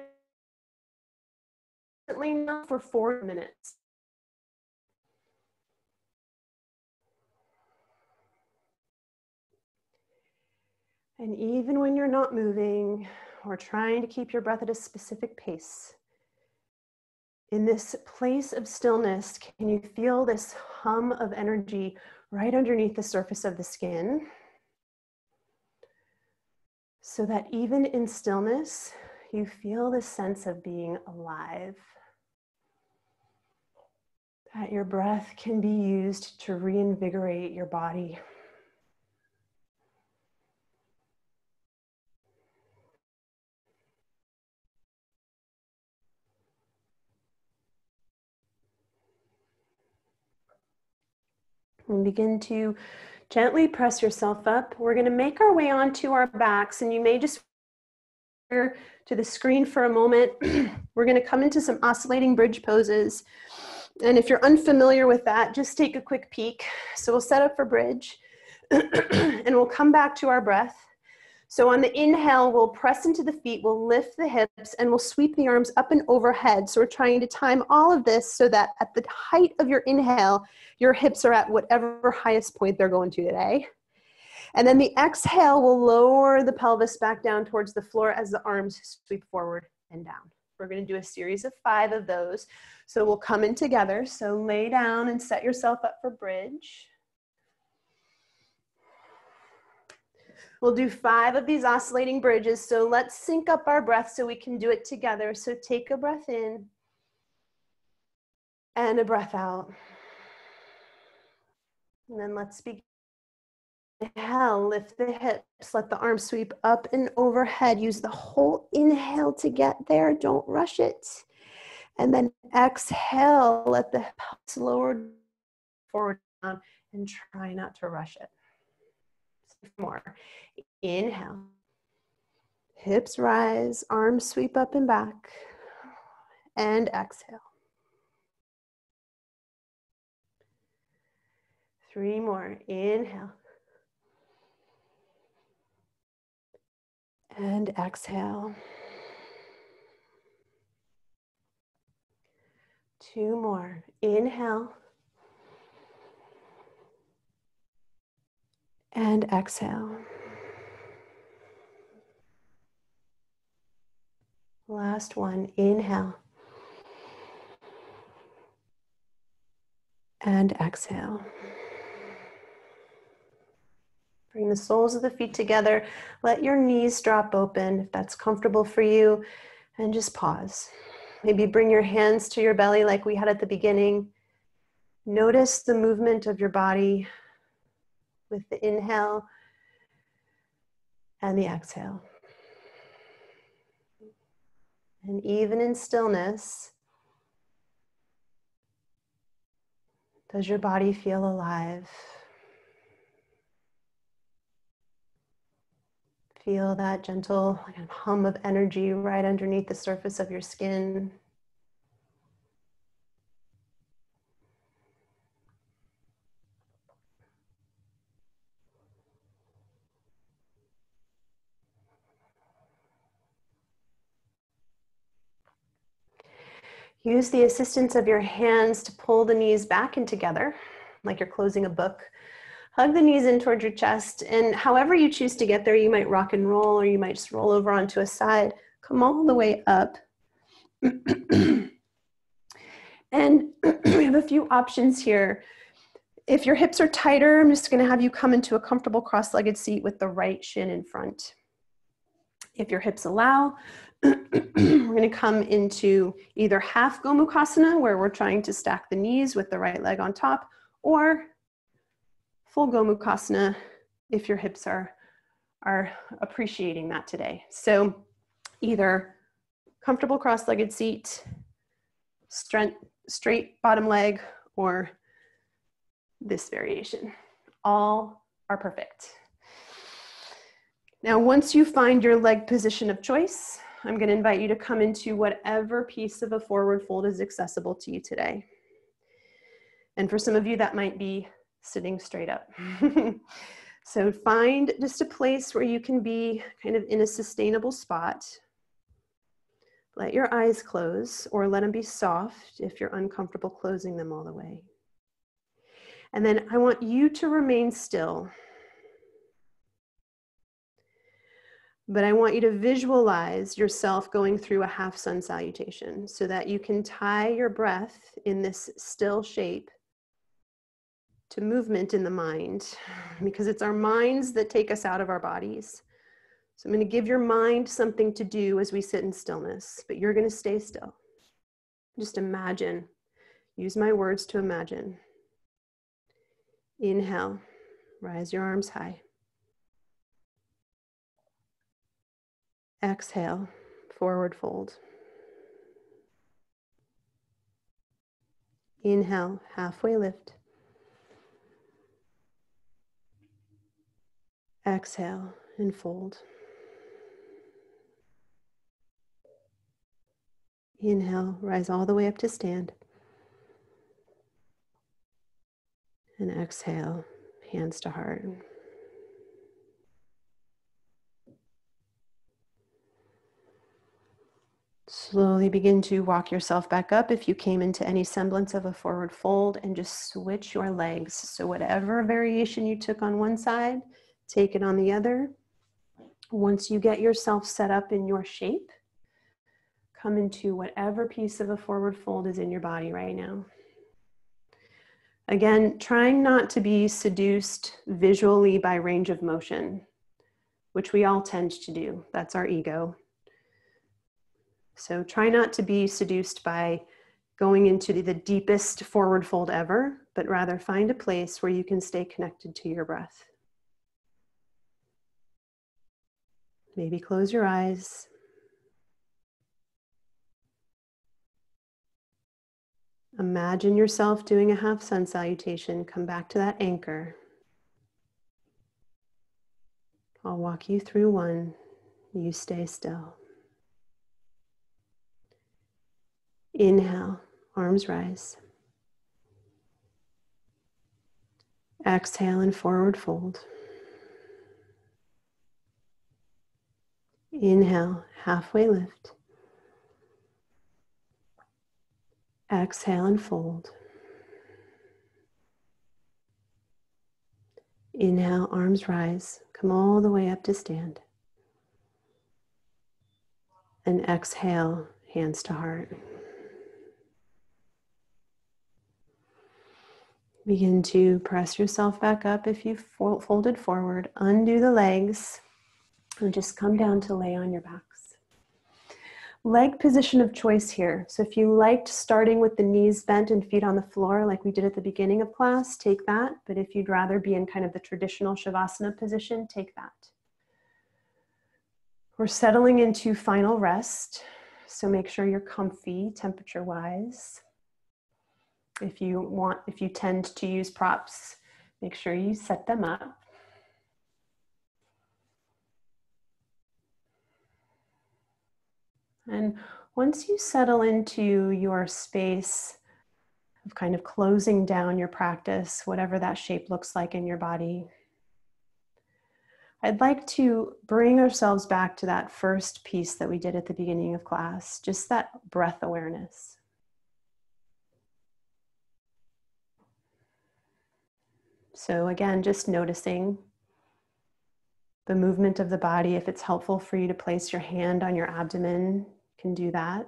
for 4 minutes. And even when you're not moving or trying to keep your breath at a specific pace, in this place of stillness, can you feel this hum of energy right underneath the surface of the skin? So that even in stillness, you feel this sense of being alive. That your breath can be used to reinvigorate your body. And begin to gently press yourself up. We're going to make our way onto our backs, and you may just to the screen for a moment. We're going to come into some oscillating bridge poses. And if you're unfamiliar with that, just take a quick peek. So we'll set up for bridge and we'll come back to our breath. So on the inhale, we'll press into the feet, we'll lift the hips, and we'll sweep the arms up and overhead. So we're trying to time all of this so that at the height of your inhale, your hips are at whatever highest point they're going to today. And then the exhale will lower the pelvis back down towards the floor as the arms sweep forward and down. We're going to do a series of 5 of those. So we'll come in together. So lay down and set yourself up for bridge. We'll do 5 of these oscillating bridges. So let's sync up our breath so we can do it together. So take a breath in and a breath out. And then let's begin. Inhale, lift the hips, let the arms sweep up and overhead. Use the whole inhale to get there. Don't rush it. And then exhale, let the hips lower forward down and try not to rush it. More. Inhale. Hips rise, arms sweep up and back. And exhale. 3 more. Inhale. And exhale. 2 more. Inhale. And exhale. Last one. Inhale. And exhale. Bring the soles of the feet together. Let your knees drop open if that's comfortable for you. And just pause. Maybe bring your hands to your belly like we had at the beginning. Notice the movement of your body with the inhale and the exhale. And even in stillness, does your body feel alive? Feel that gentle hum of energy right underneath the surface of your skin. Use the assistance of your hands to pull the knees back and together, like you're closing a book. Hug the knees in towards your chest, and however you choose to get there, you might rock and roll, or you might just roll over onto a side. Come all the way up. And we have a few options here. If your hips are tighter, I'm just going to have you come into a comfortable cross-legged seat with the right shin in front. If your hips allow, we're going to come into either half Gomukhasana, where we're trying to stack the knees with the right leg on top, or full Gomukhasana if your hips are appreciating that today. So either comfortable cross-legged seat, straight bottom leg, or this variation. All are perfect. Now, once you find your leg position of choice, I'm going to invite you to come into whatever piece of a forward fold is accessible to you today. And for some of you, that might be sitting straight up. So find just a place where you can be kind of in a sustainable spot. Let your eyes close, or let them be soft if you're uncomfortable closing them all the way. And then I want you to remain still. But I want you to visualize yourself going through a half sun salutation so that you can tie your breath in this still shape to movement in the mind, because it's our minds that take us out of our bodies. So I'm going to give your mind something to do as we sit in stillness, but you're going to stay still. Just imagine. Use my words to imagine. Inhale, rise your arms high. Exhale, forward fold. Inhale, halfway lift. Exhale and fold. Inhale, rise all the way up to stand. And exhale, hands to heart. Slowly begin to walk yourself back up if you came into any semblance of a forward fold, and just switch your legs. So whatever variation you took on one side, take it on the other. Once you get yourself set up in your shape, come into whatever piece of a forward fold is in your body right now. Again, trying not to be seduced visually by range of motion, which we all tend to do. That's our ego. So try not to be seduced by going into the deepest forward fold ever, but rather find a place where you can stay connected to your breath. Maybe close your eyes. Imagine yourself doing a half sun salutation. Come back to that anchor. I'll walk you through one. You stay still. Inhale, arms rise. Exhale and forward fold. Inhale, halfway lift. Exhale and fold. Inhale, arms rise. Come all the way up to stand. And exhale, hands to heart. Begin to press yourself back up if you've folded forward. Undo the legs and just come down to lay on your backs. Leg position of choice here. So if you liked starting with the knees bent and feet on the floor like we did at the beginning of class, take that. But if you'd rather be in kind of the traditional Shavasana position, take that. We're settling into final rest. So make sure you're comfy temperature-wise. If you tend to use props, make sure you set them up. And once you settle into your space of kind of closing down your practice, whatever that shape looks like in your body, I'd like to bring ourselves back to that first piece that we did at the beginning of class, just that breath awareness. So again, just noticing the movement of the body. If it's helpful for you to place your hand on your abdomen, you can do that.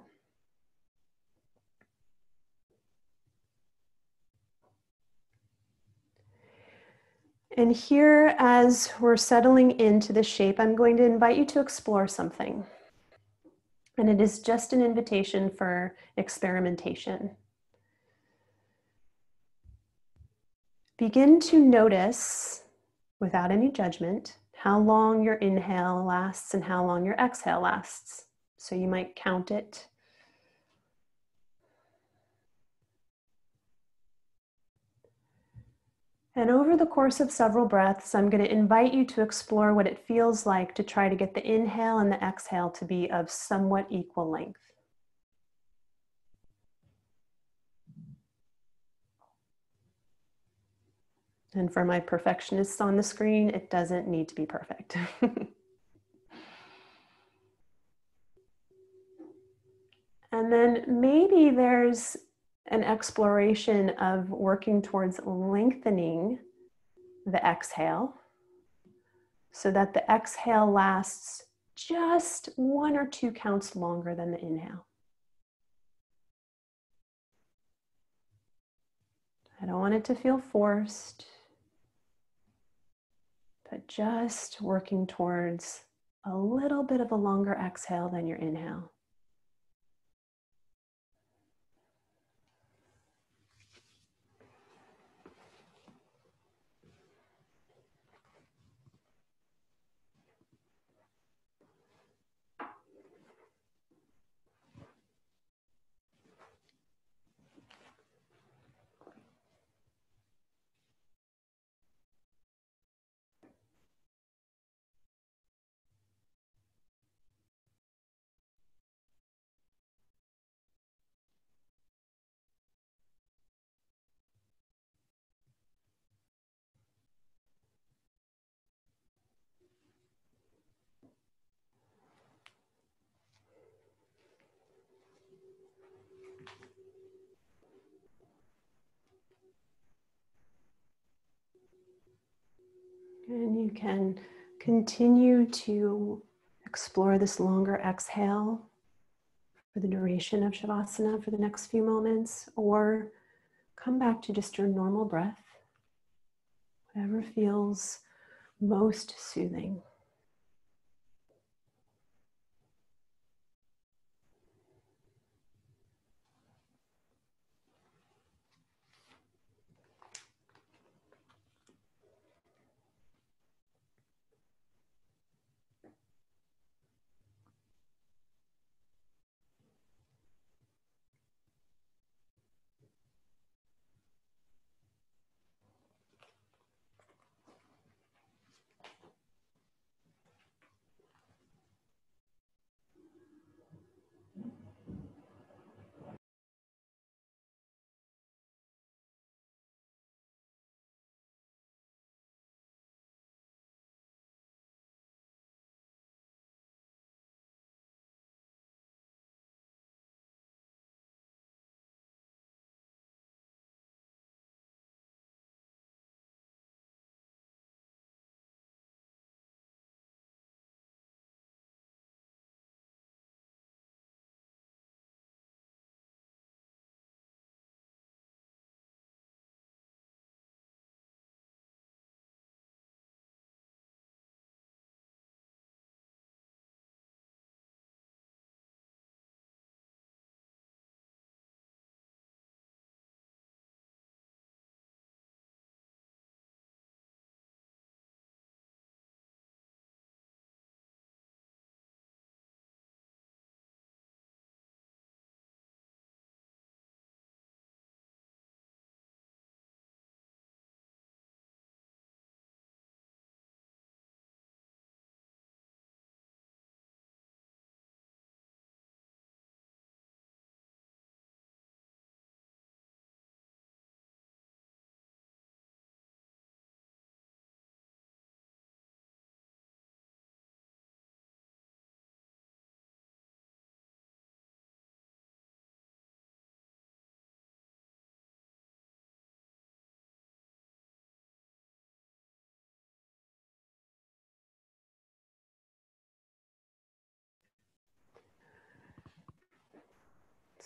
And here, as we're settling into the shape, I'm going to invite you to explore something. And it is just an invitation for experimentation. Begin to notice, without any judgment, how long your inhale lasts and how long your exhale lasts. So you might count it. And over the course of several breaths, I'm going to invite you to explore what it feels like to try to get the inhale and the exhale to be of somewhat equal length. And for my perfectionists on the screen, it doesn't need to be perfect. And then maybe there's an exploration of working towards lengthening the exhale so that the exhale lasts just 1 or 2 counts longer than the inhale. I don't want it to feel forced, but just working towards a little bit of a longer exhale than your inhale. And you can continue to explore this longer exhale for the duration of Shavasana for the next few moments, or come back to just your normal breath, whatever feels most soothing.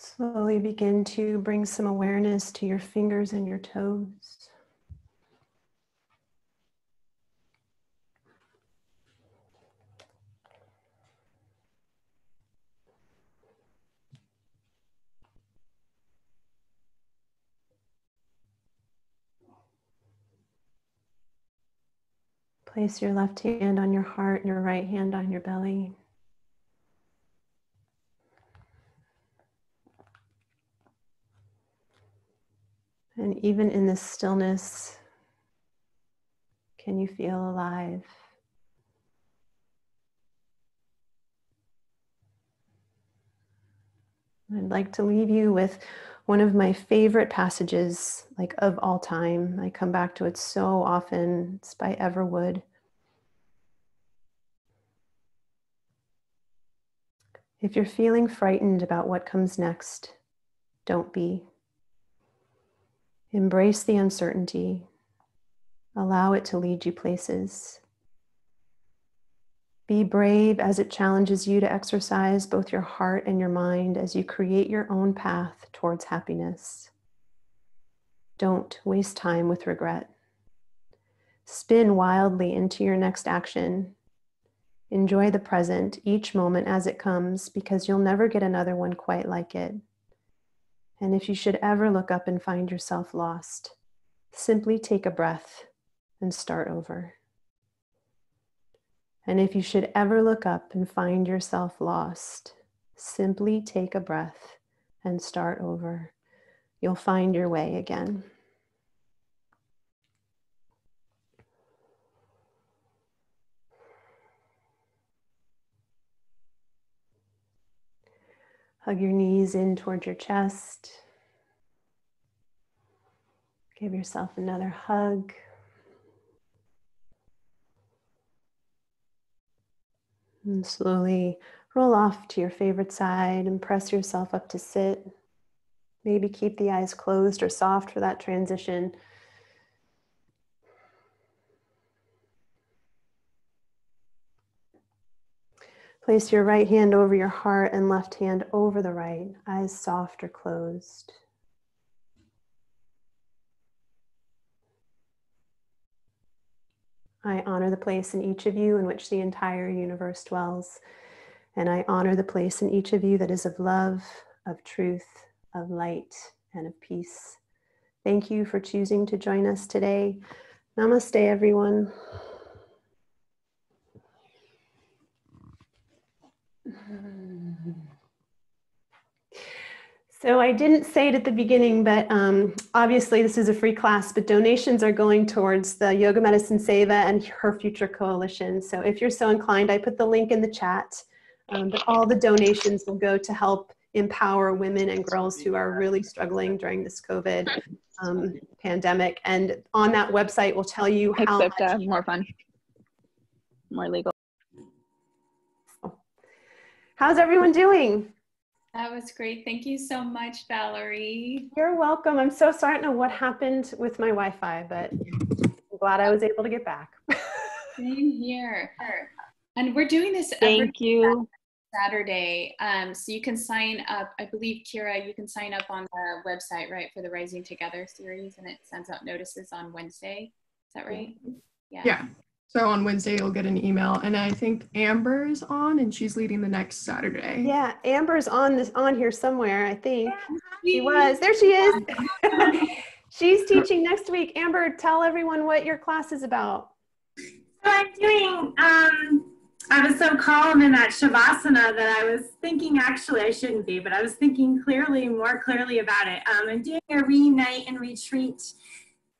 Slowly begin to bring some awareness to your fingers and your toes. Place your left hand on your heart and your right hand on your belly. And even in this stillness, can you feel alive? I'd like to leave you with one of my favorite passages, like of all time. I come back to it so often. It's by Everwood. If you're feeling frightened about what comes next, don't be. Embrace the uncertainty. Allow it to lead you places. Be brave as it challenges you to exercise both your heart and your mind as you create your own path towards happiness. Don't waste time with regret. Spin wildly into your next action. Enjoy the present, each moment as it comes, because you'll never get another one quite like it. And if you should ever look up and find yourself lost, simply take a breath and start over. And if you should ever look up and find yourself lost, simply take a breath and start over. You'll find your way again. Hug your knees in towards your chest. Give yourself another hug. And slowly roll off to your favorite side and press yourself up to sit. Maybe keep the eyes closed or soft for that transition. Place your right hand over your heart and left hand over the right, eyes soft or closed. I honor the place in each of you in which the entire universe dwells. And I honor the place in each of you that is of love, of truth, of light, and of peace. Thank you for choosing to join us today. Namaste, everyone. So I didn't say it at the beginning, but obviously this is a free class, but donations are going towards the Yoga Medicine Seva and Her Future Coalition. So if you're so inclined, I put the link in the chat, but all the donations will go to help empower women and girls who are really struggling during this COVID pandemic. And on that website, we'll tell you how Except more fun, more legal. How's everyone doing? That was great. Thank you so much, Valerie. You're welcome. I'm so sorry. I don't know what happened with my Wi-Fi, but I'm glad I was able to get back. Same here. And we're doing this Thank you. Saturday. So you can sign up. I believe, Kira, you can sign up on the website, right, for the Rising Together series, and it sends out notices on Wednesday. Is that right? Yeah. So on Wednesday, you'll get an email, and I think Amber is on, and she's leading the next Saturday. Yeah, Amber's on here somewhere, I think. She was. There she is. She's teaching next week. Amber, tell everyone what your class is about. So I'm doing, I was so calm in that Shavasana that I was thinking, actually I shouldn't be, but I was thinking more clearly about it. I'm doing a reunite and retreat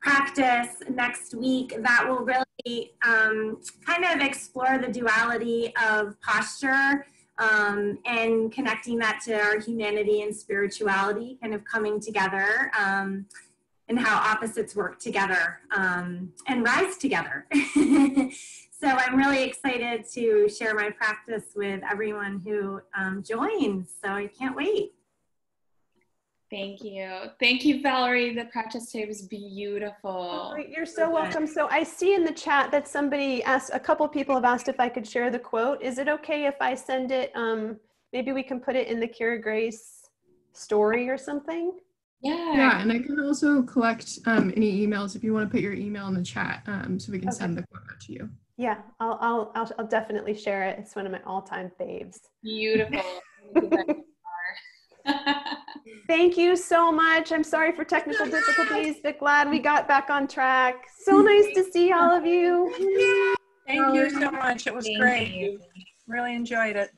practice next week that will really kind of explore the duality of posture and connecting that to our humanity and spirituality kind of coming together and how opposites work together and rise together. So I'm really excited to share my practice with everyone who joins. So I can't wait. Thank you. Thank you, Valerie. The practice today was beautiful. Oh, you're so welcome. So I see in the chat that somebody asked, a couple people have asked if I could share the quote. Is it okay if I send it? Maybe we can put it in the Kira Grace story or something? Yeah, and I can also collect any emails if you want to put your email in the chat so we can send the quote out to you. Yeah, I'll definitely share it. It's one of my all-time faves. Beautiful. Thank you so much. I'm sorry for technical difficulties, but glad we got back on track. So nice to see all of you. Thank you so much. It was Thank great. you. Really enjoyed it.